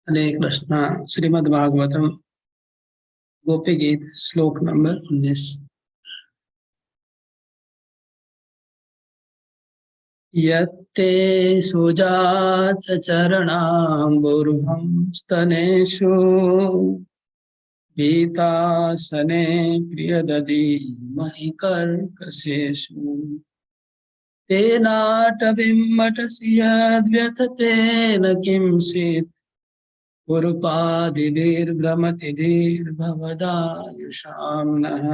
हरे कृष्णा। श्रीमद् भागवतम गोपी गीत श्लोक नंबर 19। यत्ते सुजात चरणाम्बुरुहं स्तनेषु पीतासने प्रियदधि महि कर्कशेषु तेनाटविम्मटसि यद्व्यथतेन किंचित् कुरुपादिभिर्भ्रमति धीर्भवदायुषां नः।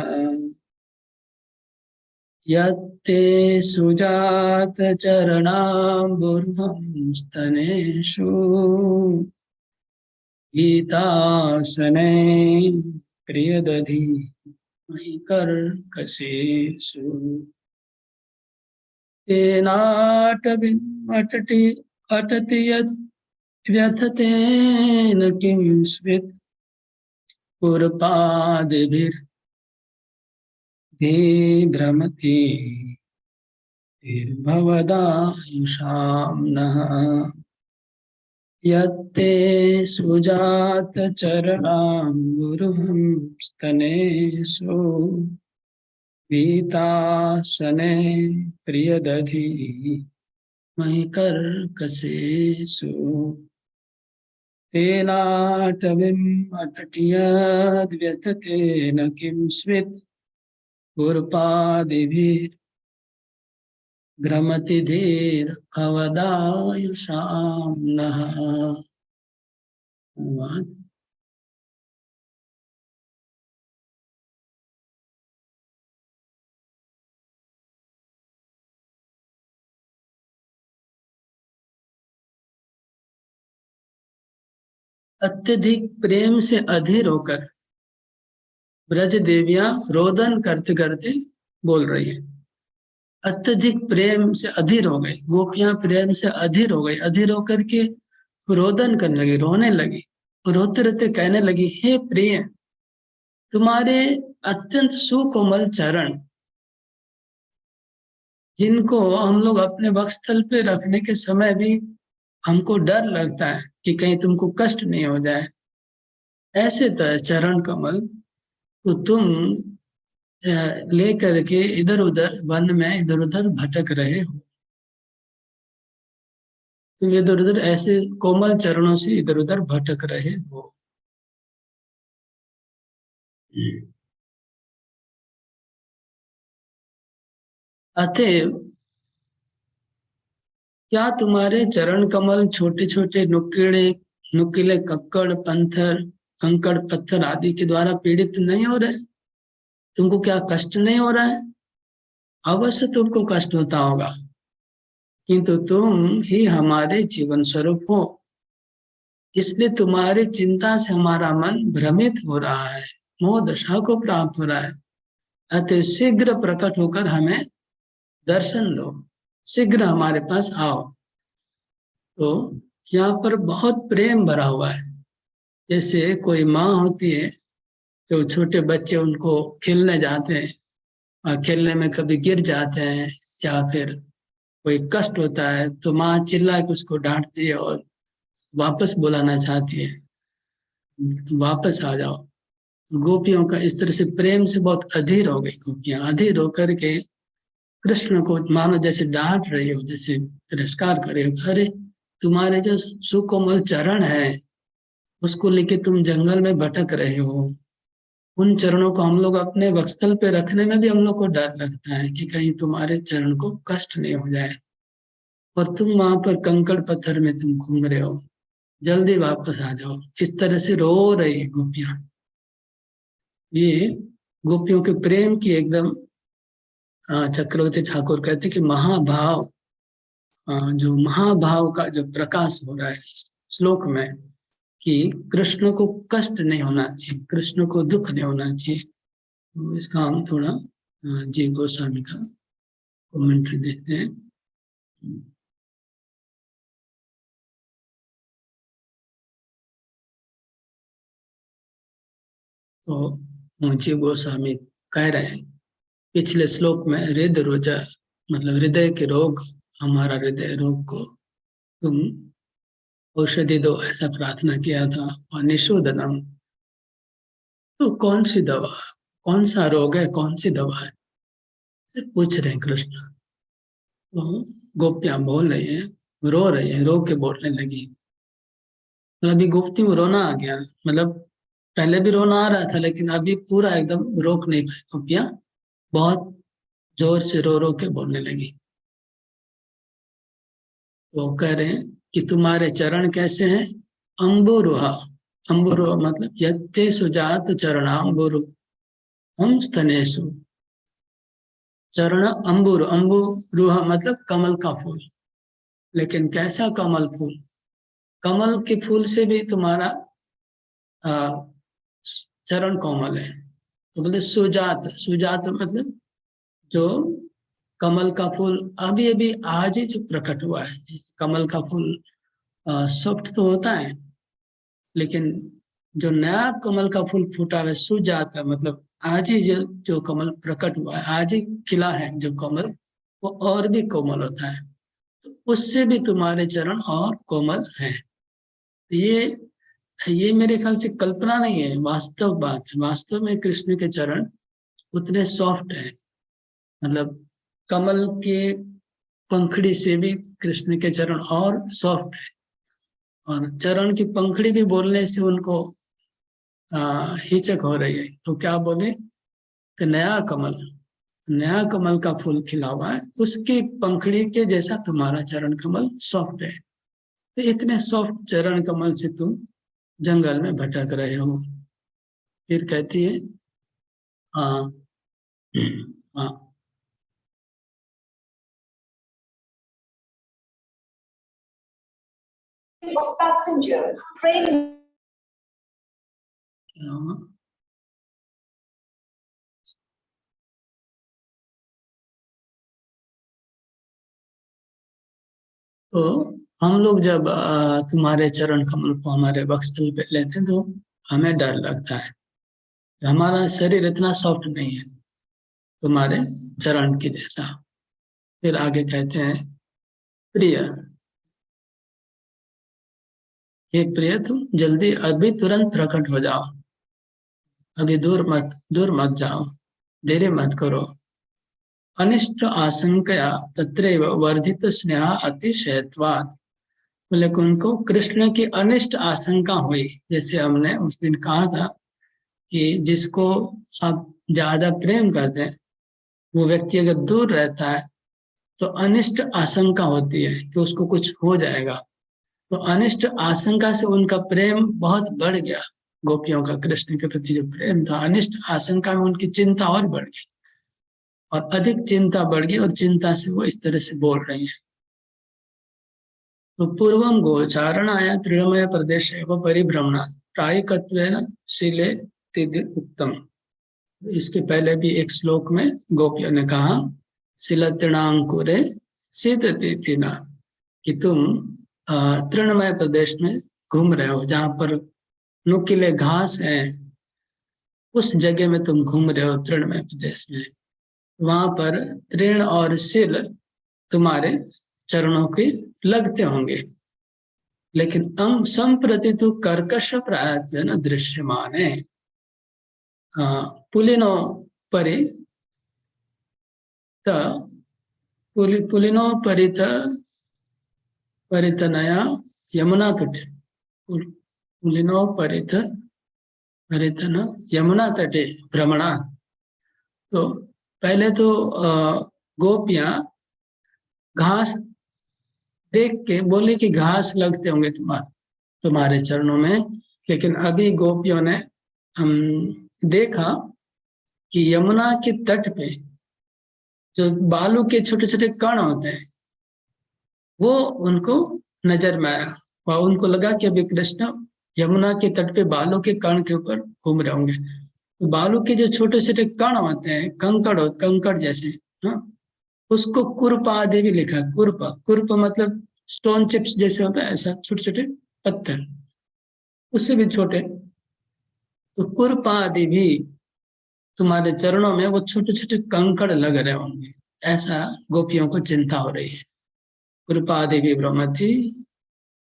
यत्ते सुजातचरणाम्बुरुहं स्तनेषु गीतासने प्रियदधि मयि कर्कशेषु तेनाटविमटति अटति यद् व्यथतेन किंस्वित् कुरुपादिभिर्भ्रमति धीर्भवदायुषां नः। यत्ते सुजातचरणाम्बुरुहं स्तनेषु पीतासने प्रियदधि महि कर्कशेषु तेनाटविम् अटति यद्व्यथतेन किंस्वित् कुरुपादिभिर्भ्रमति धीर्भवदायुषां नः। अत्यधिक प्रेम से अधीर होकर ब्रज देवियां रोदन करते करते बोल रही है। अत्यधिक प्रेम से अधीर हो गई गोपियां, प्रेम से अधीर हो गई। अधीर होकर के रोदन करने लगी, रोने लगी। रोते रोते कहने लगी, हे प्रिय, तुम्हारे अत्यंत सुकोमल चरण, जिनको हम लोग अपने वक्षस्थल पे रखने के समय भी हमको डर लगता है कि कहीं तुमको कष्ट नहीं हो जाए, ऐसे तो चरण कमल तो तुम लेकर के इधर उधर वन में इधर उधर भटक रहे हो। तुम इधर उधर ऐसे कोमल चरणों से इधर उधर भटक रहे हो। अतएव क्या तुम्हारे चरण कमल छोटे छोटे नुकीले कंकड़ पत्थर आदि के द्वारा पीड़ित नहीं हो रहे? तुमको क्या कष्ट नहीं हो रहा है? अवश्य तुमको कष्ट होता होगा, किंतु तुम ही हमारे जीवन स्वरूप हो, इसलिए तुम्हारी चिंता से हमारा मन भ्रमित हो रहा है, मोह दशा को प्राप्त हो रहा है। अतः शीघ्र प्रकट होकर हमें दर्शन दो, शीघ्र हमारे पास आओ। तो यहाँ पर बहुत प्रेम भरा हुआ है। जैसे कोई माँ होती है तो छोटे बच्चे उनको खेलने जाते हैं और खेलने में कभी गिर जाते हैं या फिर कोई कष्ट होता है तो माँ चिल्ला के उसको डांटती है और वापस बुलाना चाहती है, वापस आ जाओ। तो गोपियों का इस तरह से प्रेम से बहुत अधीर हो गई गोपियां। अधीर होकर के कृष्ण को मानो जैसे डांट रही हो, जैसे तिरस्कार करे हो। अरे तुम्हारे जो सुकोमल चरण है उसको लेके तुम जंगल में भटक रहे हो। उन चरणों को हम लोग अपने वक्षस्थल पे रखने में भी हम लोग को डर लगता है कि कहीं तुम्हारे चरण को कष्ट नहीं हो जाए, और तुम वहां पर कंकड़ पत्थर में तुम घूम रहे हो, जल्दी वापस आ जाओ। इस तरह से रो रही है गोपियां। ये गोपियों के प्रेम की एकदम चक्रवर्ती ठाकुर कहते कि महाभाव, जो महाभाव का जो प्रकाश हो रहा है श्लोक में, कि कृष्ण को कष्ट नहीं होना चाहिए, कृष्ण को दुख नहीं होना चाहिए। तो इसका हम थोड़ा जी गोस्वामी का कमेंट्री देखते हैं। तो जी गोस्वामी कह रहे हैं पिछले श्लोक में, हृदय रोजा मतलब हृदय के रोग, हमारा हृदय रोग को तुम औषधि दो, ऐसा प्रार्थना किया था। और निशोधनम, तो कौन सी दवा, कौन सा रोग है, कौन सी दवा है, ये पूछ रहे हैं कृष्ण। तो गोपियां बोल रही है, रो रही है, रो के बोलने लगी। मतलब अभी गोपती को रोना आ गया, मतलब पहले भी रोना आ रहा था, लेकिन अभी पूरा एकदम रोक नहीं पाई गोपियां, बहुत जोर से रो रो के बोलने लगी। तो कह रहे हैं कि तुम्हारे चरण कैसे हैं, अम्बुरुहा, अम्बुरुहा मतलब यत्ते सुजात चरणाम्बुरु हम स्तनेशु, चरण अम्बुर, अम्बुरुहा मतलब कमल का फूल। लेकिन कैसा कमल फूल, कमल के फूल से भी तुम्हारा आ, चरण कोमल है। तो बोले सुजात, सुजात मतलब जो कमल का फूल अभी अभी आज ही जो प्रकट हुआ है। कमल का फूल सॉफ्ट तो होता है, लेकिन जो नया कमल का फूल फूटा है सूझ जाता है, मतलब आज ही जो कमल प्रकट हुआ है, आज ही खिला है जो कमल, वो और भी कोमल होता है। तो उससे भी तुम्हारे चरण और कोमल हैं। ये मेरे ख्याल से कल्पना नहीं है, वास्तव बात है। वास्तव में कृष्ण के चरण उतने सॉफ्ट है, मतलब कमल के पंखड़ी से भी कृष्ण के चरण और सॉफ्ट है। और चरण की पंखड़ी भी बोलने से उनको हिचक हो रही है, तो क्या बोले कि नया कमल, नया कमल का फूल खिला हुआ है, उसकी पंखड़ी के जैसा तुम्हारा चरण कमल सॉफ्ट है। तो इतने सॉफ्ट चरण कमल से तुम जंगल में भटक रहे हो। फिर कहती है हाँ, हाँ, passenger train, क्या हुआ? तो हम लोग जब तुम्हारे चरण कमल को हमारे वक्षस्थल पे लेते हैं, तो हमें डर लगता है। हमारा शरीर इतना सॉफ्ट नहीं है तुम्हारे चरण की जैसा। फिर आगे कहते हैं प्रिय, हे प्रिय तुम जल्दी अभी तुरंत प्रकट हो जाओ, अभी दूर मत जाओ, देरी मत करो। अनिष्ट आशंकया तत्रैव वर्धित स्नेह अतिशयत्वात्, बोले कि उनको कृष्ण की अनिष्ट आशंका हुई। जैसे हमने उस दिन कहा था कि जिसको आप ज्यादा प्रेम करते हैं, वो व्यक्ति अगर दूर रहता है तो अनिष्ट आशंका होती है कि उसको कुछ हो जाएगा। तो अनिष्ट आशंका से उनका प्रेम बहुत बढ़ गया। गोपियों का कृष्ण के प्रति जो प्रेम था, अनिष्ट आशंका में उनकी चिंता और बढ़ गई, और अधिक चिंता बढ़ गई, और चिंता से वो इस तरह से बोल रही है। तो पूर्वम गोचारणाय तृणमय प्रदेश एवं परिभ्रमणा प्रायिकत्वेन शीले तिदि उत्तम। इसके पहले भी एक श्लोक में गोपियों ने कहा शिलतृणांकुरे सिद्धति तिना, कि तुम तृणमय प्रदेश में घूम रहे हो, जहां पर नुकीले घास है, उस जगह में तुम घूम रहे हो तृणमय प्रदेश में। वहां पर तृण और सिल तुम्हारे चरणों के लगते होंगे, लेकिन हम संप्रति तो कर्कश प्रायत्व न दृश्यमान है। पुलिनो परि पुलिनो परित परितनया यमुना तटे, पुलिनो परित परितन यमुना तटे भ्रमणा। तो पहले तो गोपियां घास देख के बोली कि घास लगते होंगे तुम्हारे चरणों में, लेकिन अभी गोपियों ने देखा कि यमुना के तट पे जो बालू के छोटे छोटे कण होते हैं, वो उनको नजर में आया, और उनको लगा कि अभी कृष्ण यमुना के तट पे बालू के कण के ऊपर घूम रहे होंगे। तो बालू के जो छोटे छोटे कण होते हैं, कंकड़ जैसे, हाँ, उसको कुरपा आदि भी लिखा है। कुरपा, कुरपा मतलब स्टोन चिप्स जैसे होता है, ऐसा छोटे छोटे पत्थर, उससे भी छोटे। तो कुरपा आदि भी तुम्हारे चरणों में वो छोटे छोटे कंकड़ लग रहे होंगे, ऐसा गोपियों को चिंता हो रही है। कुरपा आदि भी ब्रह्मति,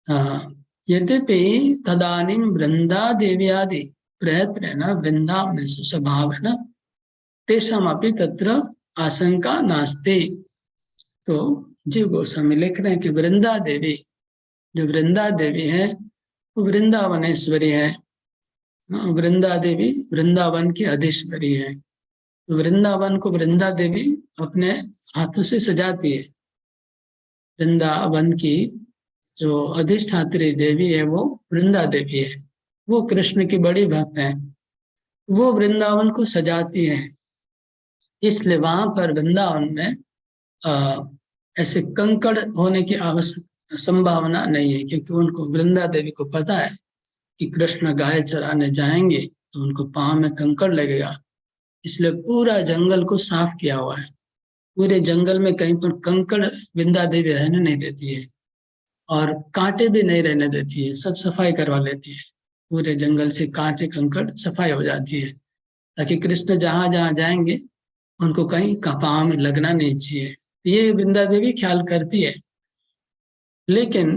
हाँ, यद्यपि तदानीं वृन्दादेव्यादि प्रयत्नेन वृन्दावनस्य स्वभावेन तेषामपि तत्र आशंका नास्ति। तो जीव गोस्वामी लिख रहे हैं कि वृंदा देवी, जो वृंदा देवी है वो वृंदावनेश्वरी है। वृंदा देवी वृंदावन की अधीश्वरी है। तो वृंदावन को वृंदा देवी अपने हाथों से सजाती है। वृंदावन की जो अधिष्ठात्री देवी है वो वृंदा देवी है। वो कृष्ण की बड़ी भक्त है। वो वृंदावन को सजाती है। इसलिए वहां पर वृंदावन में ऐसे कंकड़ होने की आवश्यक संभावना नहीं है, क्योंकि उनको वृंदा देवी को पता है कि कृष्ण गाय चराने जाएंगे तो उनको पांव में कंकड़ लगेगा। इसलिए पूरा जंगल को साफ किया हुआ है। पूरे जंगल में कहीं पर कंकड़ वृंदा देवी रहने नहीं देती है और कांटे भी नहीं रहने देती है। सब सफाई करवा लेती है। पूरे जंगल से कांटे कंकड़ सफाई हो जाती है, ताकि कृष्ण जहां जहां जाएंगे उनको कहीं पांव में लगना नहीं चाहिए। ये वृंदा देवी ख्याल करती है, लेकिन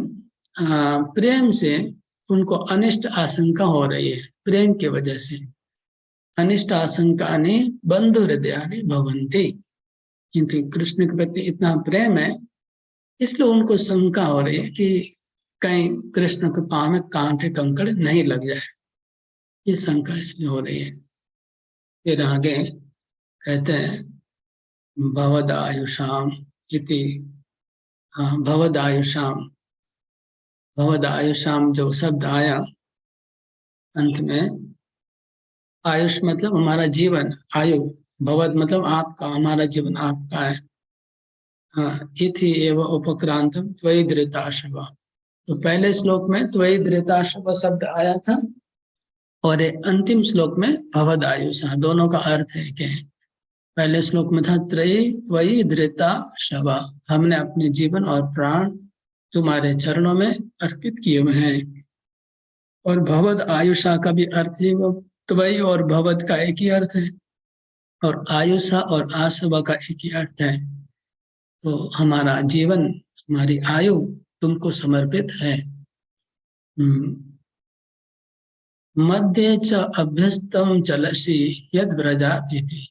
प्रेम से उनको अनिष्ट आशंका हो रही है। प्रेम की वजह से अनिष्ट आशंका ने बंधु हृदयानि भवंती, किंतु कृष्ण के प्रति इतना प्रेम है इसलिए उनको शंका हो रही है कि कहीं कृष्ण के पांव में कांटे कंकड़ नहीं लग जाए। ये शंका इसलिए हो रही है। फिर आगे कहते हैं भवदायुषाम इति, भवदायुषाम, भवदायुषाम जो शब्द आया अंत में, आयुष मतलब हमारा जीवन, आयु, भवद मतलब आपका, हमारा जीवन आपका है। इति एव उपक्रांतम त्वयि धृताशव। तो पहले श्लोक में त्वयि धृताशव शब्द आया था और अंतिम श्लोक में भवद आयुषा, दोनों का अर्थ है कि पहले श्लोक में था त्रयी त्वयि धृता शवा, हमने अपने जीवन और प्राण तुम्हारे चरणों में अर्पित किए हुए हैं। और भवद आयुषा का भी अर्थ है वो त्वयि और भवद का एक ही अर्थ है, और आयुषा और आशवा का एक ही अर्थ है। तो हमारा जीवन, हमारी आयु तुमको समर्पित है। मध्य च अभ्यस्तम चलसी यद व्रजाति थी,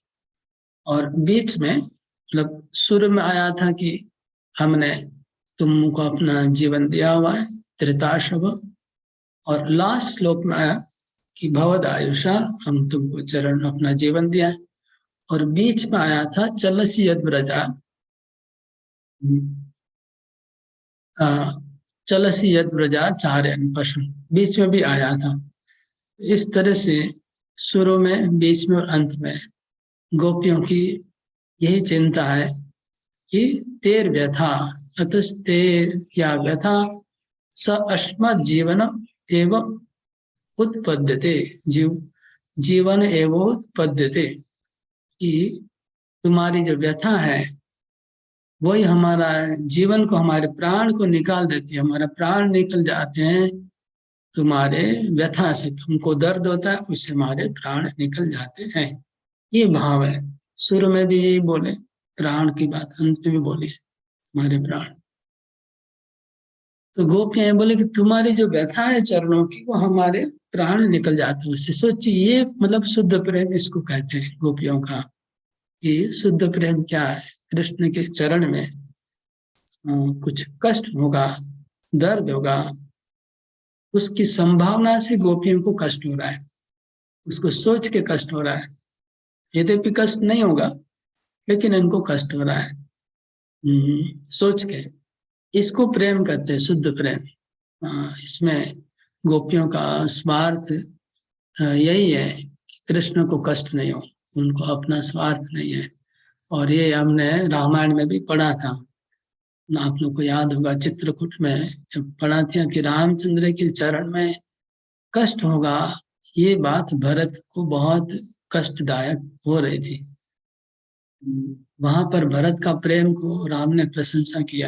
और बीच में मतलब शुरू में आया था कि हमने तुमको अपना जीवन दिया हुआ है, त्रिताशव, और लास्ट श्लोक में आया कि भवद आयुषा, हम तुमको चरण अपना जीवन दिया है। और बीच में आया था चलसी यद व्रजा, चलसी यद व्रजा चार्यन पशु, बीच में भी आया था। इस तरह से शुरू में, बीच में और अंत में गोपियों की यही चिंता है कि तेर व्यथा, अतस्तेर क्या व्यथा, स अस्मत् जीवन एवं उत्पद्यते, जीवन एवं उत्पद्यते, कि तुम्हारी जो व्यथा है वही हमारा जीवन को, हमारे प्राण को निकाल देती है। हमारा प्राण निकल जाते हैं तुम्हारे व्यथा से, तुमको दर्द होता है उससे हमारे प्राण निकल जाते हैं। ये भाव है। शुरू में भी यही बोले प्राण की बात, अंत में भी बोली हमारे प्राण। तो गोपियां बोले कि तुम्हारी जो व्यथा है चरणों की, वो हमारे प्राण निकल जाते हैं उससे। सोचिए, ये मतलब शुद्ध प्रेम इसको कहते हैं गोपियों का। कि शुद्ध प्रेम क्या है? कृष्ण के चरण में कुछ कष्ट होगा, दर्द होगा, उसकी संभावना से गोपियों को कष्ट हो रहा है, उसको सोच के कष्ट हो रहा है। यद्यपि कष्ट नहीं होगा लेकिन इनको कष्ट हो रहा है सोच के। इसको प्रेम कहते हैं, शुद्ध प्रेम। इसमें गोपियों का स्वार्थ यही है कि कृष्ण को कष्ट नहीं हो, उनको अपना स्वार्थ नहीं है। और ये हमने रामायण में भी पढ़ा था, आप लोग को याद होगा, चित्रकूट में जब पढ़ा था कि रामचंद्र के चरण में कष्ट होगा, ये बात भरत को बहुत कष्टदायक हो रही थी। वहां पर भरत का प्रेम को राम ने प्रशंसा किया,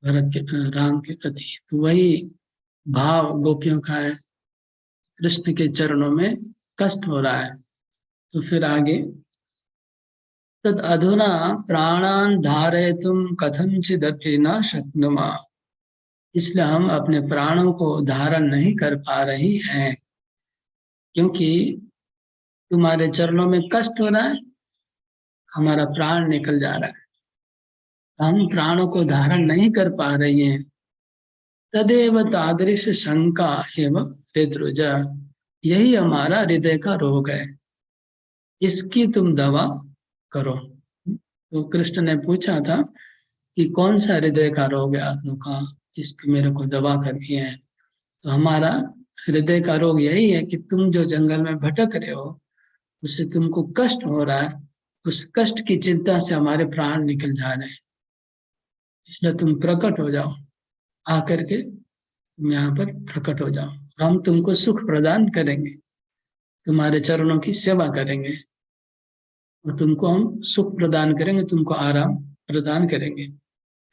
भरत के राम के प्रति। तो वही भाव गोपियों का है, कृष्ण के चरणों में कष्ट हो रहा है। तो फिर आगे, तद अधुना प्राणान धारयितुम कथंचिदपि न शक्नुमा, इसलिए हम अपने प्राणों को धारण नहीं कर पा रही हैं, क्योंकि तुम्हारे चरणों में कष्ट हो रहा है, हमारा प्राण निकल जा रहा है, हम प्राणों को धारण नहीं कर पा रही हैं। तदेव तादृश शंका एवं हृदरुज, यही हमारा हृदय का रोग है, इसकी तुम दवा करो। तो कृष्ण ने पूछा था कि कौन सा हृदय का रोग है आप लोग का, इसकी मेरे को दवा करनी है। तो हमारा हृदय का रोग यही है कि तुम जो जंगल में भटक रहे हो, उससे तुमको कष्ट हो रहा है, उस कष्ट की चिंता से हमारे प्राण निकल जा रहे हैं। इसलिए तुम प्रकट हो जाओ, आकर के तुम यहाँ पर प्रकट हो जाओ, और हम तुमको सुख प्रदान करेंगे, तुम्हारे चरणों की सेवा करेंगे, और तुमको हम सुख प्रदान करेंगे, तुमको आराम प्रदान करेंगे,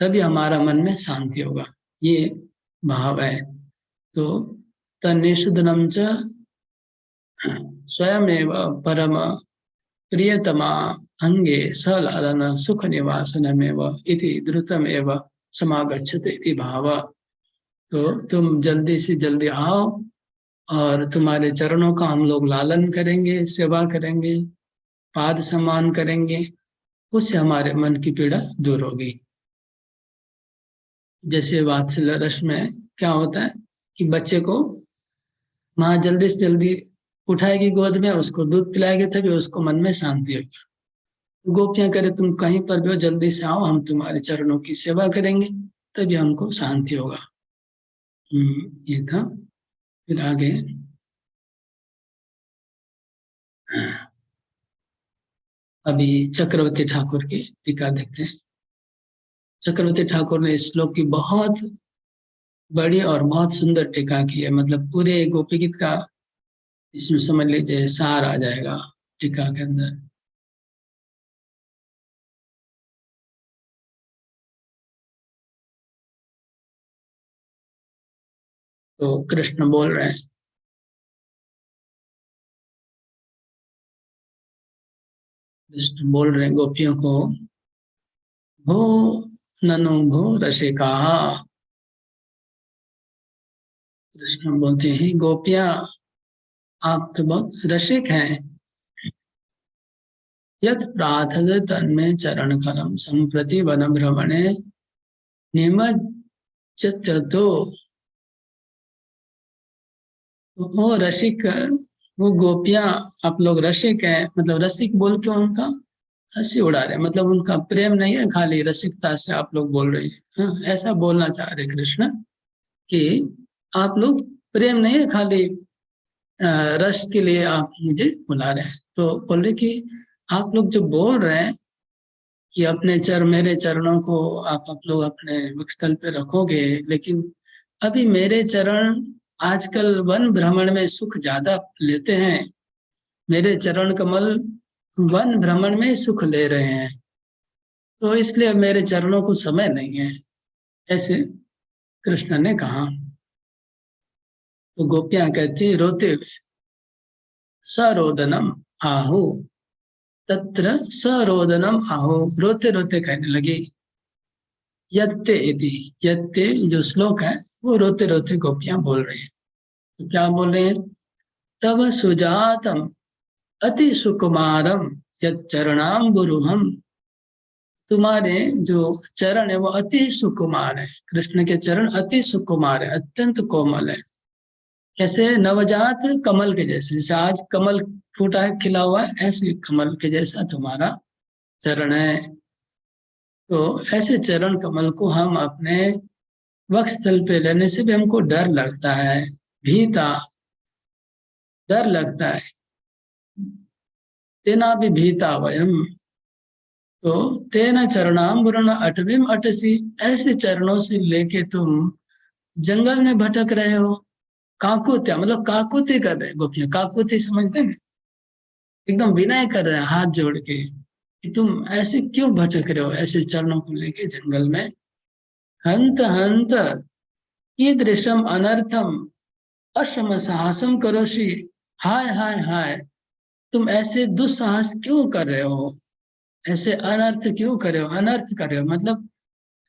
तभी हमारा मन में शांति होगा। ये भाव है। तो तन्निषुदनम च स्वयमेव परम प्रियतमा अंगे सलालन सुख निवासनमेव इति द्रुतमेव समागच्छते इति भाव। तो तुम जल्दी से जल्दी आओ, और तुम्हारे चरणों का हम लोग लालन करेंगे, सेवा करेंगे, पाद सम्मान करेंगे, उससे हमारे मन की पीड़ा दूर होगी। जैसे वात्सल्य रस में क्या होता है कि बच्चे को माँ जल्दी से जल्दी उठाएगी गोद में, उसको दूध पिलाएगी, तभी उसको मन में शांति होगी। गोपियां करे तुम कहीं पर भी हो, जल्दी से आओ, हम तुम्हारे चरणों की सेवा करेंगे, तभी हमको शांति होगा। ये था। फिर आगे अभी चक्रवर्ती ठाकुर की टीका देखते हैं। चक्रवर्ती ठाकुर ने इस श्लोक की बहुत बड़ी और बहुत सुंदर टीका की है, मतलब पूरे गोपी गीत का इसमें समझ लीजिए सार आ जाएगा टीका के अंदर। तो कृष्ण बोल रहे हैं, कृष्ण बोल रहे हैं गोपियों को, भो ननु भो रसिका, कृष्ण बोलते हैं गोपियां आप तो बहुत रसिक हैं, यत प्रार्थद तन्मे चरण कलम संप्रति वन भ्रमणे निमज्जतो। वो रसिक, वो गोपियां आप लोग रसिक हैं, मतलब रसिक बोल के उनका हंसी उड़ा रहे, मतलब उनका प्रेम नहीं है, खाली रसिकता से आप लोग बोल रहे हैं। हाँ, ऐसा बोलना चाह रहे कृष्ण कि आप लोग प्रेम नहीं है, खाली रस के लिए आप मुझे बुला रहे हैं। तो बोल रहे कि आप लोग जो बोल रहे हैं कि अपने मेरे चरणों को आप लोग अपने वक्षस्थल पे रखोगे, लेकिन अभी मेरे चरण आजकल वन भ्रमण में सुख ज्यादा लेते हैं, मेरे चरण कमल वन भ्रमण में सुख ले रहे हैं, तो इसलिए मेरे चरणों को समय नहीं है, ऐसे कृष्ण ने कहा। तो गोपियां कहती रोते हुए, सरोदनम आहु, तत्र सरोदनम आहो, रोते रोते कहने लगी। यत्ते इति, यत्ते जो श्लोक है वो रोते रोते गोपियां बोल रही हैं। तो क्या बोल रहे हैं, तब सुजातम अति सुकुमारम यत चरणाम गुरुहम, तुम्हारे जो चरण है वो अति सुकुमार है, कृष्ण के चरण अति सुकुमार है, अत्यंत कोमल है, कैसे नवजात कमल के जैसे, जैसे आज कमल फूटा है खिला हुआ है, ऐसे कमल के जैसा तुम्हारा चरण है। तो ऐसे चरण कमल को हम अपने वक्षस्थल पे लेने से भी हमको डर लगता है, भीता, डर लगता है, तेना भी भीता वयम। तो तेना चरणाम्बुरण अटविम अटसी, ऐसे चरणों से लेके तुम जंगल में भटक रहे हो। काकुत्या मतलब काकुति कर रहे गोपियां, काकुति समझते हैं, एकदम विनय कर रहे हैं हाथ जोड़ के कि तुम ऐसे क्यों भटक रहे हो ऐसे चरणों को लेके जंगल में। हंत हंत कीदृशम अनर्थम अशम साहसम करोषि, हाय हाय हाय, तुम ऐसे दुस्साहस क्यों कर रहे हो, ऐसे अनर्थ क्यों कर रहे हो, अनर्थ कर रहे हो मतलब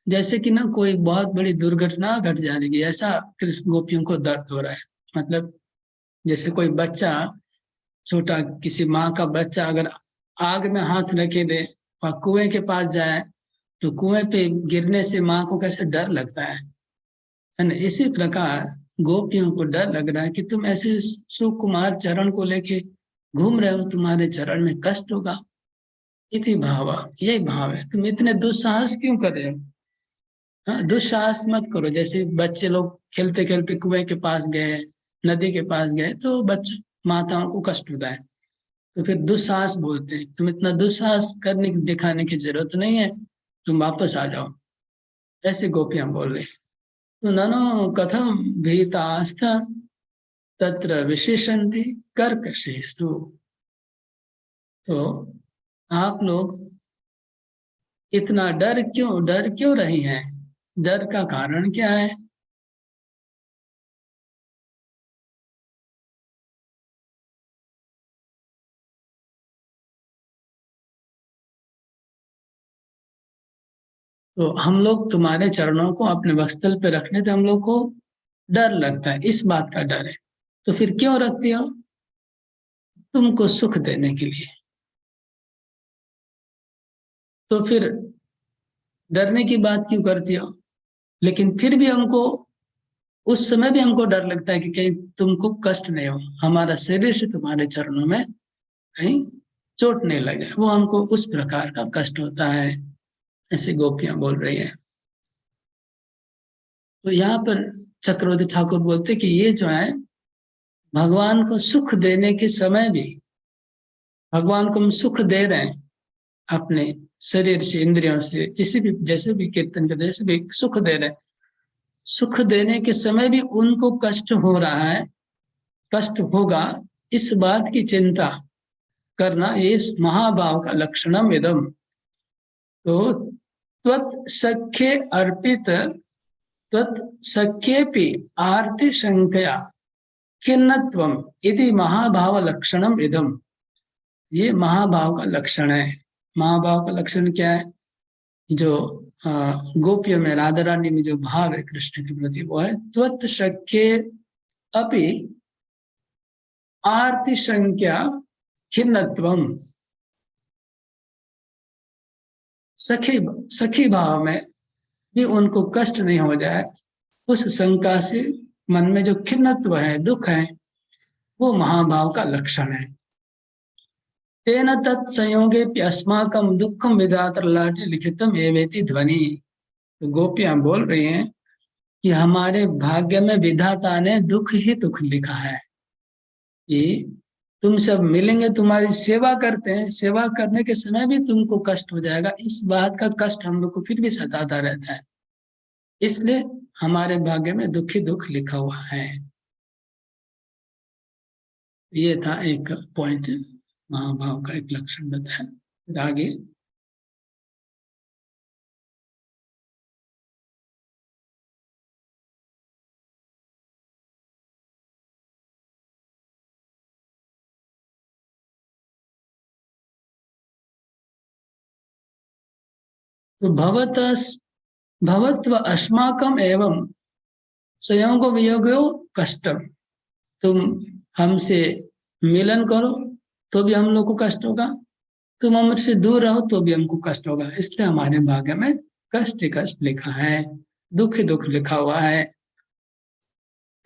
जैसे कि ना कोई बहुत बड़ी दुर्घटना घट जाएगी, ऐसा कृष्ण गोपियों को दर्द हो रहा है। मतलब जैसे कोई बच्चा छोटा, किसी माँ का बच्चा अगर आग में हाथ रखे दे और कुएं के पास जाए, तो कुएं पे गिरने से माँ को कैसे डर लगता है ना। इसी प्रकार गोपियों को डर लग रहा है कि तुम ऐसे सुकुमार चरण को लेके घूम रहे हो, तुम्हारे चरण में कष्ट होगा। इति भाव, यही भाव है। तुम इतने दुस्साहस क्यों कर रहे हो? हाँ, दुस्साहस मत करो। जैसे बच्चे लोग खेलते खेलते कुएं के पास गए, नदी के पास गए, तो बच्चे माताओं को कष्ट होता है, तो फिर दुस्साहस बोलते हैं। तुम इतना दुस्साहस करने की दिखाने की जरूरत नहीं है, तुम वापस आ जाओ, ऐसे गोपियां बोल रही। तो ननो कथम भीतास्था तत्र विशेषन्ति कर्कशेषु। तो आप लोग इतना डर क्यों रही हैं? डर का कारण क्या है? तो हम लोग तुम्हारे चरणों को अपने वत्सल पे रखने से हम लोग को डर लगता है, इस बात का डर है। तो फिर क्यों रखती हो? तुमको सुख देने के लिए। तो फिर डरने की बात क्यों करती हो? लेकिन फिर भी हमको, उस समय भी हमको डर लगता है कि कहीं तुमको कष्ट नहीं हो, हमारा शरीर से तुम्हारे चरणों में कहीं चोट नहीं लगे, वो हमको उस प्रकार का कष्ट होता है। ऐसे गोपियां बोल रही है। तो यहाँ पर चक्रवर्ती ठाकुर बोलते कि ये जो है, भगवान को सुख देने के समय भी, भगवान को हम सुख दे रहे हैं अपने शरीर से, इंद्रियों से, किसी भी, जैसे भी कीर्तन के जैसे भी सुख दे रहे हैं, सुख देने के समय भी उनको कष्ट हो रहा है, कष्ट होगा, इस बात की चिंता करना, ये महाभाव का लक्षणम इदम। तो त्वत्सख्ये अर्पित, त्वत्सख्येपि आर्ति संख्या खिन्नत्वम इति महाभाव लक्षणम इदम। ये महाभाव का लक्षण है। महाभाव का लक्षण क्या है? जो गोपियों में, राधा रानी में जो भाव है कृष्ण के प्रति, वो है त्वत्सख्ये अपि आर्ति संख्या खिन्नत्वम। सखी सखी भाव में भी उनको कष्ट नहीं हो जाए, उस शंका से मन में जो खिन्नत्व है, दुख है, वो महाभाव का लक्षण है। तेन तत्संयोगे अस्माकम दुखम विधात्र लाटे लिखितम एवेति ध्वनि। तो गोपियां बोल रही हैं कि हमारे भाग्य में विधाता ने दुख ही दुख लिखा है कि तुम सब मिलेंगे, तुम्हारी सेवा करते हैं, सेवा करने के समय भी तुमको कष्ट हो जाएगा, इस बात का कष्ट हम लोग को फिर भी सताता रहता है, इसलिए हमारे भाग्य में दुख ही दुख लिखा हुआ है। ये था एक पॉइंट, महाभाव का एक लक्षण बताया। फिर आगे, तो भवत्व अस्माकम एवं संयोग वियोगो कष्टम। तुम हमसे मिलन करो तो भी हम लोग को कष्ट होगा, तुम हमसे दूर रहो तो भी हमको कष्ट होगा, इसलिए हमारे भाग्य में कष्ट ही कष्ट लिखा है, दुख ही दुख लिखा हुआ है।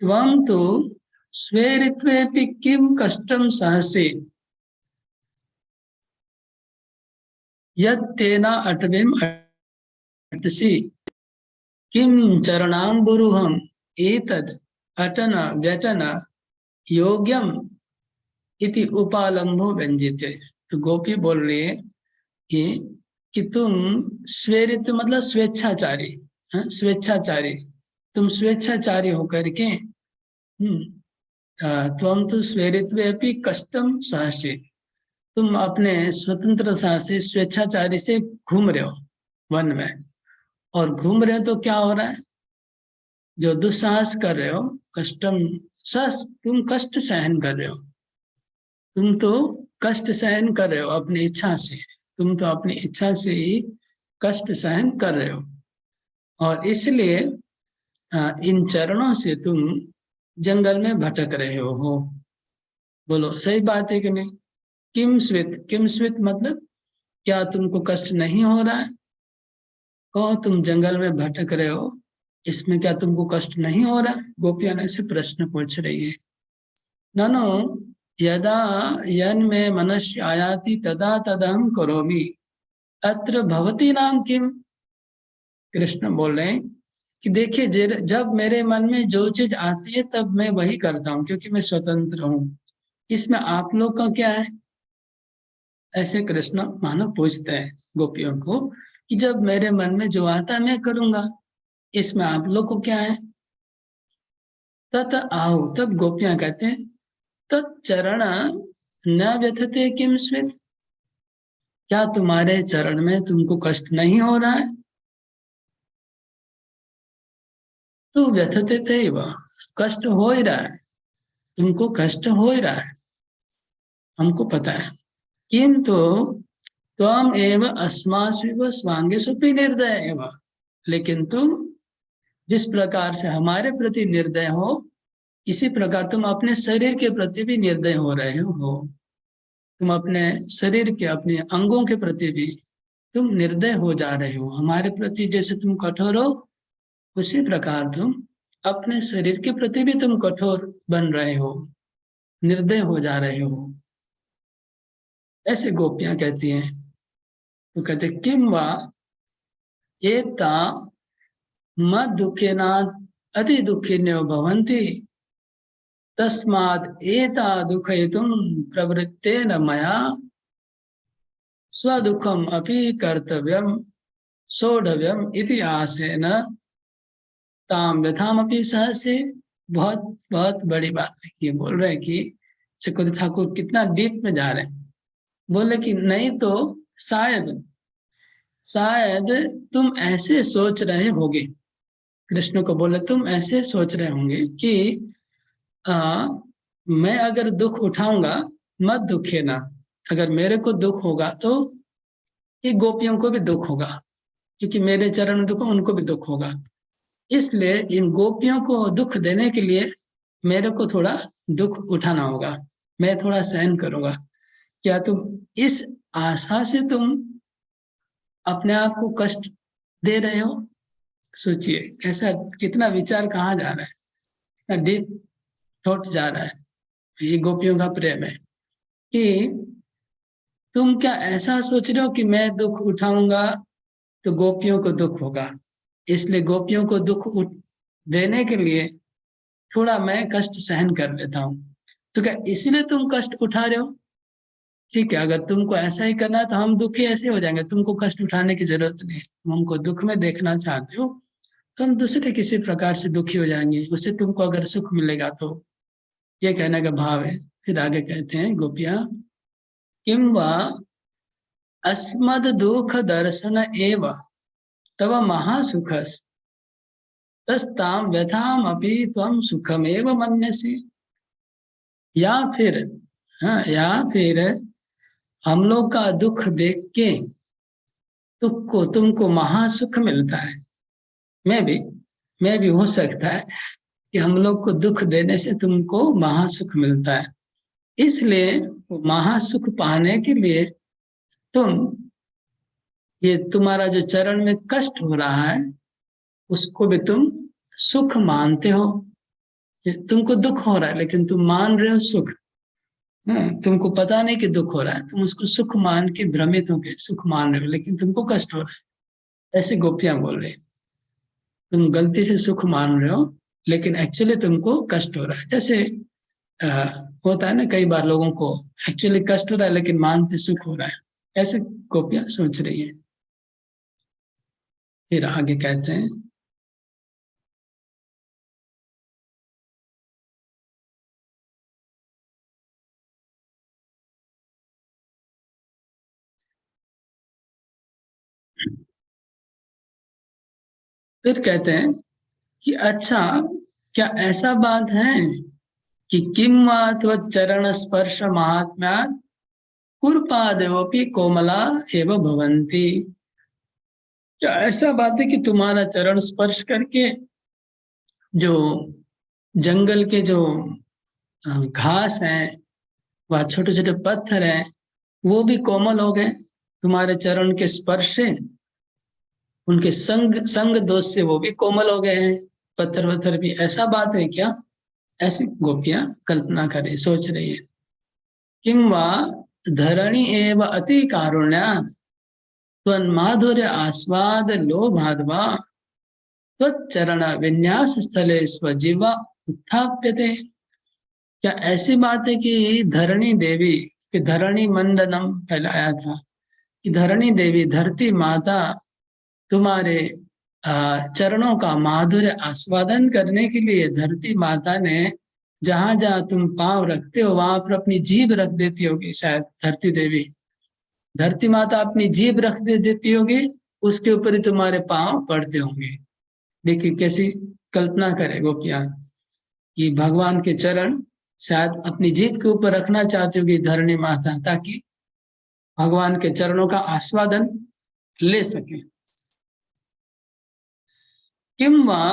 त्वं तो स्वेरित्वेपि किम कष्टम सहसे यत् तेना अटवीम अटसी किम चरणाम्बुरुहम एतद अटन व्यटन योग्यम इति उपालंबो व्यंजित। तो गोपी बोल रही है कि तुम स्वेरित मतलब स्वेच्छाचारी, हाँ, स्वेच्छाचारी, तुम स्वेच्छाचारी होकर के त्वं तो स्वेरित्वे कष्टम सहसे, तुम अपने स्वतंत्रता से, स्वेच्छाचारी से घूम रहे हो वन में, और घूम रहे हो तो क्या हो रहा है? जो दुस्साहस कर रहे हो, कष्टम सस, तुम कष्ट सहन कर रहे हो, तुम तो कष्ट सहन कर रहे हो अपनी इच्छा से, तुम तो अपनी इच्छा से ही कष्ट सहन कर रहे हो। और इसलिए इन चरणों से तुम जंगल में भटक रहे हो। बोलो सही बात है कि नहीं? किम स्वित मतलब क्या तुमको कष्ट नहीं हो रहा है? कहो तुम जंगल में भटक रहे हो, इसमें क्या तुमको कष्ट नहीं हो रहा? गोपियां ऐसे प्रश्न पूछ रही है। ननो यदा यन में मनस्य आयाति तदा तदहम करोमि, अत्र भवती नाम किम। कृष्ण बोल रहे हैं कि देखिए, जब मेरे मन में जो चीज आती है तब मैं वही करता हूँ, क्योंकि मैं स्वतंत्र हूँ। इसमें आप लोग का क्या है? ऐसे कृष्ण मानो पूछते हैं गोपियों को कि जब मेरे मन में जो आता है मैं करूंगा, इसमें आप लोग को क्या है? तत आओ, तब गोपियां कहते हैं तत्चरण न व्यथते किम स्मित, क्या तुम्हारे चरण में तुमको कष्ट नहीं हो रहा है? तो व्यथते थे वह, कष्ट हो ही रहा है, तुमको कष्ट हो ही रहा है, हमको पता है। किंतु त्वम एव अस्मासु स्वांगेषु निर्दय एव, लेकिन तुम जिस प्रकार से हमारे प्रति निर्दय हो, इसी प्रकार तुम अपने शरीर के प्रति भी निर्दय हो रहे हो। तुम अपने शरीर के, अपने अंगों के प्रति भी तुम निर्दय हो जा रहे हो। हमारे प्रति जैसे तुम कठोर हो, उसी प्रकार तुम अपने शरीर के प्रति भी तुम कठोर बन रहे हो, निर्दय हो जा रहे हो। ऐसे गोपियां कहती हैं। तो कहते किम वा एता मद दुखेना अति दुखिन्यो भवन्ति, तस्माद एता दुखयितुम प्रवृत्तेन मया स्वदुखम अपि कर्तव्यम सोढ़व्यम इति आसेन ताम व्यथाम अपि सहसे। बहुत बहुत बड़ी बात है कि बोल रहे हैं कि चकोरी ठाकुर कितना डीप में जा रहे हैं। बोले कि नहीं तो शायद शायद तुम ऐसे सोच रहे होगे, कृष्ण को बोले तुम ऐसे सोच रहे होंगे कि आ, मैं अगर दुख उठाऊंगा, मत दुखे ना, अगर मेरे को दुख होगा तो ये गोपियों को भी दुख होगा, क्योंकि मेरे चरण में दुख उनको भी दुख होगा। इसलिए इन गोपियों को दुख देने के लिए मेरे को थोड़ा दुख उठाना होगा, मैं थोड़ा सहन करूंगा। क्या तुम इस आशा से तुम अपने आप को कष्ट दे रहे हो? सोचिए ऐसा कितना विचार कहाँ जा रहा है, कितना डीप थॉट जा रहा है। ये गोपियों का प्रेम है कि तुम क्या ऐसा सोच रहे हो कि मैं दुख उठाऊंगा तो गोपियों को दुख होगा, इसलिए गोपियों को दुख देने के लिए थोड़ा मैं कष्ट सहन कर लेता हूँ। तो क्या इसलिए तुम कष्ट उठा रहे हो? ठीक है, अगर तुमको ऐसा ही करना है तो हम दुखी ऐसे हो जाएंगे, तुमको कष्ट उठाने की जरूरत नहीं है। तुम हमको दुख में देखना चाहते हो तो हम दूसरे किसी प्रकार से दुखी हो जाएंगे, उससे तुमको अगर सुख मिलेगा तो। ये कहने का भाव है। फिर आगे कहते हैं गोपियां, किम वा अस्मद दुख दर्शन एव तव महासुखस, तस्ताम व्यथाम अपि त्वम सुखमेव मन्यसी। या फिर, हाँ, या फिर हम लोग का दुख देख के तुमको महासुख मिलता है। मैं भी मैं भी हो सकता है कि हम लोग को दुख देने से तुमको महासुख मिलता है, इसलिए महासुख पाने के लिए तुम ये तुम्हारा जो चरण में कष्ट हो रहा है उसको भी तुम सुख मानते हो। तुमको दुख हो रहा है लेकिन तुम मान रहे हो सुख। तुमको पता नहीं कि दुख हो रहा है, तुम उसको सुख मान के भ्रमित होके सुख मान रहे हो, लेकिन तुमको कष्ट हो रहा है। ऐसे गोपियां बोल रहे, तुम गलती से सुख मान रहे हो लेकिन एक्चुअली तुमको कष्ट हो रहा है। जैसे अ, होता है ना, कई बार लोगों को एक्चुअली कष्ट हो रहा है लेकिन मानते सुख हो रहा है। ऐसे गोपियां सोच रही है। फिर आगे कहते हैं, फिर कहते हैं कि अच्छा, क्या ऐसा बात है कि किम वा त्वच्चरण स्पर्श महात्म्या कुरपादयोपि कोमला एव भवन्ति। क्या ऐसा बात है कि तुम्हारा चरण स्पर्श करके जो जंगल के जो घास हैं, वह छोटे छोटे पत्थर हैं, वो भी कोमल हो गए तुम्हारे चरण के स्पर्श से? उनके संग संग दोष से वो भी कोमल हो गए हैं, पत्थर वत्थर भी। ऐसा बात है क्या? ऐसी गोपियां कल्पना करे, सोच रही है। किम वा धरणी एव अति कारुण्यात् त्वन्माधुर्य आस्वाद लोभाद्वा त्वच्चरण विन्यास स्थले स्वजीवा उत्थाप्यते। क्या ऐसी बात है कि धरणी देवी, कि धरणी मंडनम फैलाया था, कि धरणी देवी धरती माता तुम्हारे चरणों का माधुर्य आस्वादन करने के लिए धरती माता ने जहां जहां तुम पांव रखते हो वहां पर अपनी जीभ रख देती होगी, शायद धरती देवी, धरती माता अपनी जीभ रख देती होगी, उसके ऊपर ही तुम्हारे पांव पड़ते होंगे। देखिए कैसी कल्पना करे गोपियां कि भगवान के चरण शायद अपनी जीभ के ऊपर रखना चाहती होगी धरणी माता, ताकि भगवान के चरणों का आस्वादन ले सके। किम वा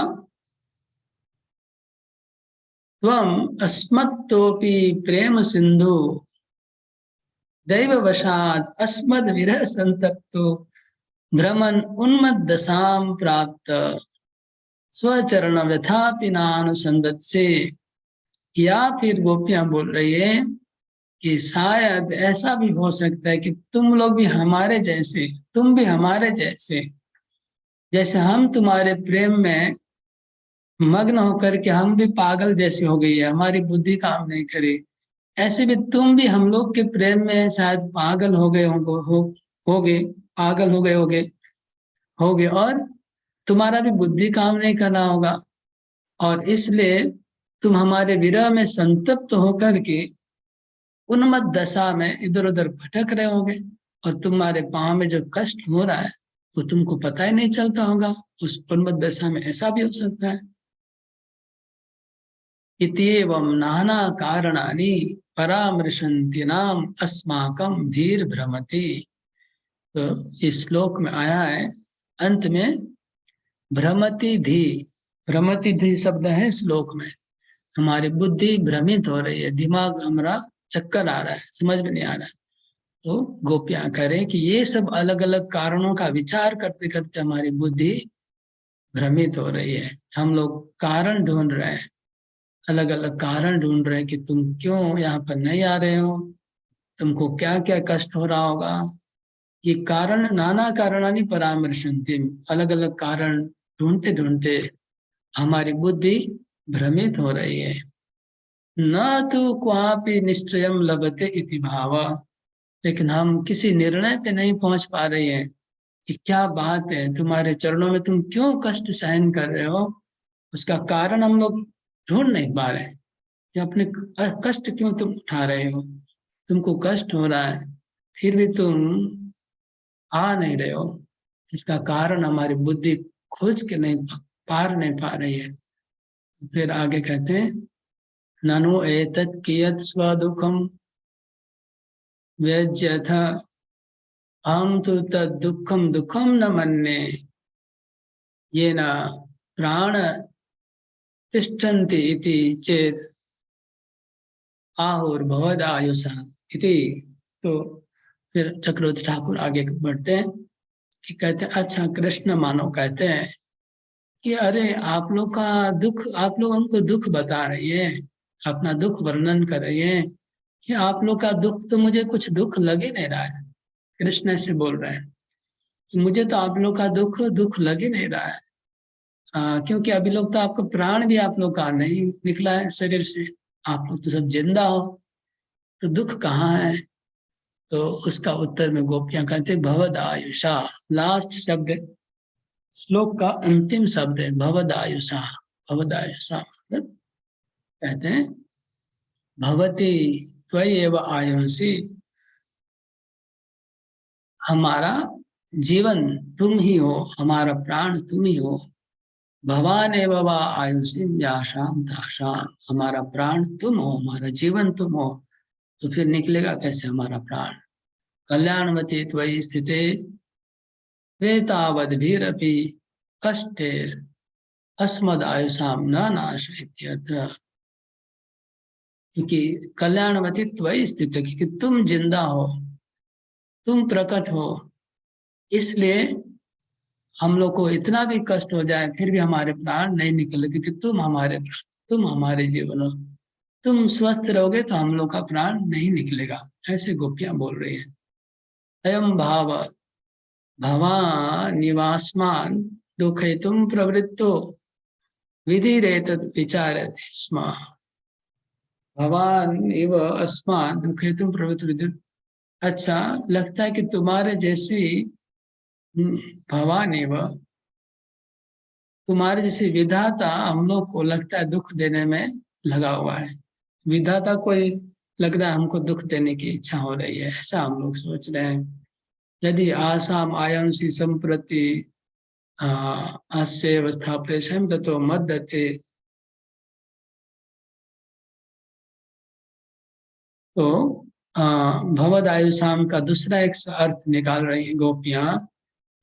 त्वम अस्मत्तोपि प्रेम सिंधु दैववशात् अस्मद् विरह संतप्तो भ्रमन् उन्मद्दशां प्राप्त स्वचरण व्यथापि नानुसंदत् से। या फिर गोपियां बोल रही है कि शायद ऐसा भी हो सकता है कि तुम लोग भी हमारे जैसे, तुम भी हमारे जैसे, जैसे हम तुम्हारे प्रेम में मग्न होकर के हम भी पागल जैसी हो गई है, हमारी बुद्धि काम नहीं करी, ऐसे भी तुम भी हम लोग के प्रेम में शायद पागल हो गए होगे, पागल हो गए होगे और तुम्हारा भी बुद्धि काम नहीं करना होगा, और इसलिए तुम हमारे विरह में संतप्त होकर के उन्मत्त दशा में इधर उधर भटक रहे होगे, और तुम्हारे पाँव में जो कष्ट हो रहा है वो तुमको पता ही नहीं चलता होगा। उस उन्मत्त दशा में ऐसा भी हो सकता है। इत्येवं नाना कारणानि परामर्शन्ति नाम अस्माकं धीर भ्रमति। तो इस श्लोक में आया है अंत में भ्रमति धी, भ्रमति धी शब्द है श्लोक में। हमारी बुद्धि भ्रमित हो रही है, दिमाग हमारा चक्कर आ रहा है, समझ में नहीं आ रहा है। तो गोपियां करें कि ये सब अलग अलग कारणों का विचार करते करते हमारी बुद्धि भ्रमित हो रही है। हम लोग कारण ढूंढ रहे हैं, अलग अलग कारण ढूंढ रहे हैं कि तुम क्यों यहाँ पर नहीं आ रहे हो, तुमको क्या क्या कष्ट हो रहा होगा। ये कारण नाना कारणानि परामर्शन्ति, अलग अलग कारण ढूंढते ढूंढते हमारी बुद्धि भ्रमित हो रही है। न तो क्वापि निश्चयम लभते इति भाव, लेकिन हम किसी निर्णय पे नहीं पहुंच पा रहे हैं कि क्या बात है, तुम्हारे चरणों में तुम क्यों कष्ट सहन कर रहे हो, उसका कारण हम लोग ढूंढ नहीं पा रहे हैं। कि अपने कष्ट क्यों तुम उठा रहे हो, तुमको कष्ट हो रहा है फिर भी तुम आ नहीं रहे हो, इसका कारण हमारी बुद्धि खोज के नहीं पार नहीं पा रही है। फिर आगे कहते हैं ननु एतत् कियत् स्वदुखम व्यज्यथ हम तो तद दुखम दुखम न मन्ये ये न प्राण तिष्ठन्ति इति चेत आहुर्भवद आयुषा इति। तो फिर चक्रवर्ती ठाकुर आगे बढ़ते हैं कि कहते हैं अच्छा कृष्ण मानो कहते हैं कि अरे आप लोग का दुख, आप लोग हमको दुख बता रही है, अपना दुख वर्णन कर रही है, कि आप लोग का दुख तो मुझे कुछ दुख लग ही नहीं रहा है। कृष्ण से बोल रहे हैं कि मुझे तो आप लोग का दुख दुख लग ही नहीं रहा है, क्योंकि अभी लोग तो आपका प्राण भी आप लोग का नहीं निकला है शरीर से, आप लोग तो सब जिंदा हो, तो दुख कहाँ है। तो उसका उत्तर में गोपियां कहते हैं भवद आयुषा, लास्ट शब्द श्लोक का अंतिम शब्द है भवद आयुषा। भवद आयुषा मतलब कहते हैं भवती त्वयि एव आयुषी, हमारा जीवन तुम ही हो, हमारा प्राण तुम ही हो। भवान एव वा आयुषीम याशाम ताशाम, हमारा प्राण तुम हो, हमारा जीवन तुम हो, तो फिर निकलेगा कैसे हमारा प्राण। कल्याणवती त्वयि स्थिते वेतावद्भिरपि कष्टेर अस्मद आयुषाम न नाश इत्यर्थ। क्योंकि कल्याणवती त्वयि स्थित है, क्योंकि तुम जिंदा हो, तुम प्रकट हो, इसलिए हम लोग को इतना भी कष्ट हो जाए फिर भी हमारे प्राण नहीं निकले, क्योंकि तुम हमारे प्राण, तुम हमारे जीवन हो। तुम स्वस्थ रहोगे तो हम लोग का प्राण नहीं निकलेगा। ऐसे गोपियां बोल रही है। अयम भाव भवानिवास्मान दुखितुम प्रवृत्तो विधिरेतद् विचारते स्म। भवान एव अस्मान दुखितुम प्रवृत्ति। अच्छा, लगता है कि तुम्हारे जैसी भवान एव, तुम्हारे जैसे विधाता हम लोग को लगता है दुख देने में लगा हुआ है। विधाता कोई लग रहा है हमको दुख देने की इच्छा हो रही है, ऐसा हम लोग सोच रहे हैं। यदि आसाम आयंसी संप्रति अस्य स्थापयम ततो मद्दते, तो भवद आयुषाम का दूसरा एक अर्थ निकाल रही है गोपियां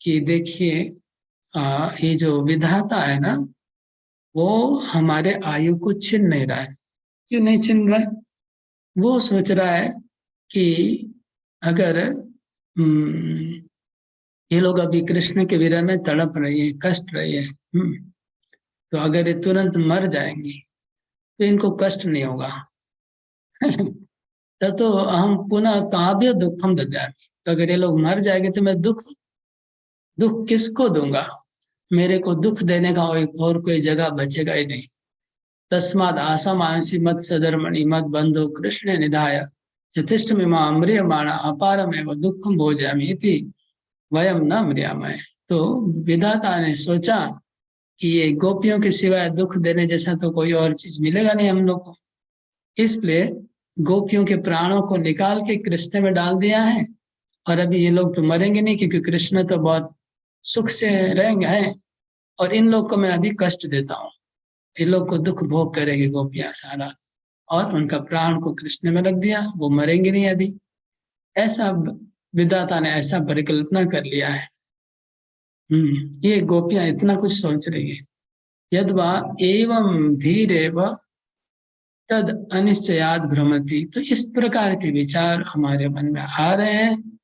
कि देखिए, ये जो विधाता है ना, वो हमारे आयु को छीन नहीं रहा है। क्यों नहीं छीन रहा है? वो सोच रहा है कि अगर ये लोग अभी कृष्ण के विरह में तड़प रही है, कष्ट रही है, तो अगर ये तुरंत मर जाएंगी तो इनको कष्ट नहीं होगा। तो हम पुनः काव्य दुखम दद्यामि, तो अगर ये लोग मर जाएंगे तो मैं दुख दुख किसको दूंगा? मेरे को दुख देने का और कोई जगह बचेगा ही नहीं। तस्माद आसम आंसी मत सदर्मणि मत बंधु कृष्ण निधाय यथेष्ट मिमा म्रियमाणा अपारमेव दुखम भोजामि इति वयम न म्रियामय। तो विधाता ने सोचा कि ये गोपियों के सिवाय दुख देने जैसा तो कोई और चीज मिलेगा नहीं हम लोग को, इसलिए गोपियों के प्राणों को निकाल के कृष्ण में डाल दिया है। और अभी ये लोग तो मरेंगे नहीं, क्योंकि कृष्ण तो बहुत सुख से रहेंगे हैं, और इन लोग को मैं अभी कष्ट देता हूँ। इन लोग को दुख भोग करेंगे गोपियां सारा, और उनका प्राण को कृष्ण में रख दिया, वो मरेंगे नहीं अभी। ऐसा विधाता ने ऐसा परिकल्पना कर लिया है। ये गोपियां इतना कुछ सोच रही है। यद्वा एवं धीरेव तद अनिश्चयाद भ्रमति, तो इस प्रकार के विचार हमारे मन में आ रहे हैं,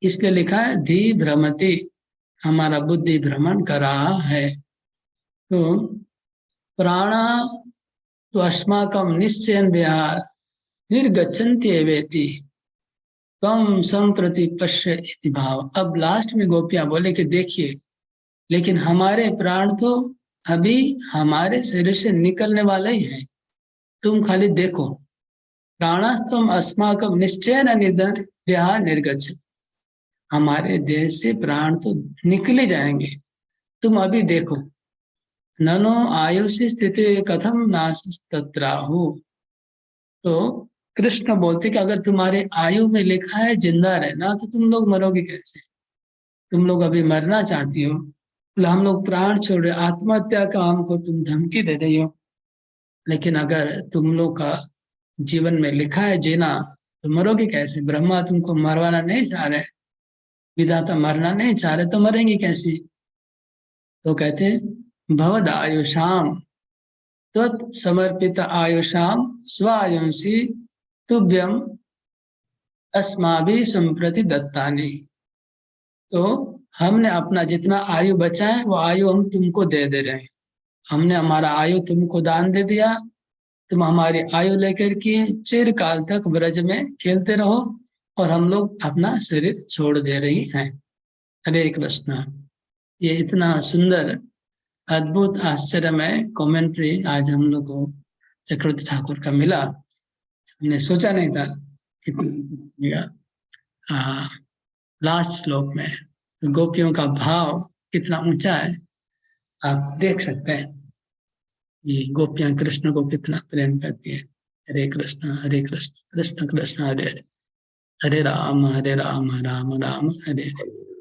इसलिए लिखा है धी भ्रमति, हमारा बुद्धि भ्रमण कर रहा है। तो प्राणा तो अस्माकम निश्चयन विहार निर्गच्छन्ति एवेति तम संप्रति पश्य इति भाव। अब लास्ट में गोपियां बोले कि देखिए, लेकिन हमारे प्राण तो अभी हमारे शरीर से निकलने वाले ही है, तुम खाली देखो। प्राणास्तम अस्माकम निश्चय न देहा निर्गच्छ, हमारे देह से प्राण तो निकले जाएंगे, तुम अभी देखो। ननो आयुषी स्थिति कथम नाश तत्राहु। तो कृष्ण बोलते कि अगर तुम्हारे आयु में लिखा है जिंदा रहना, तो तुम लोग मरोगे कैसे? तुम लोग अभी मरना चाहती हो, तो हम लोग प्राण छोड़ रहे, आत्महत्या का हमको तुम धमकी दे रही हो। लेकिन अगर तुम लोग का जीवन में लिखा है जीना, तो मरोगे कैसे? ब्रह्मा तुमको मरवाना नहीं चाह रहे, विधाता मरना नहीं चाह रहे, तो मरेंगे कैसे? तो कहते हैं भवद आयुषाम समर्पित आयुषाम स्वायुषी तुभ्यम अस्माभि संप्रति दत्तानि। तो हमने अपना जितना आयु बचा है वो आयु हम तुमको दे दे रहे हैं। हमने हमारा आयु तुमको दान दे दिया, तुम हमारी आयु लेकर के चिरकाल तक ब्रज में खेलते रहो, और हम लोग अपना शरीर छोड़ दे रही हैं। हरे कृष्ण। ये इतना सुंदर अद्भुत आश्चर्यमय कमेंट्री आज हम लोग को चक्रवर्ती ठाकुर का मिला। हमने सोचा नहीं था कि लास्ट श्लोक में तो गोपियों का भाव कितना ऊंचा है, आप देख सकते हैं। ये गोपियां कृष्ण को कितना प्रेम करती है। हरे कृष्ण कृष्ण कृष्ण हरे हरे, हरे राम राम राम हरे हरे।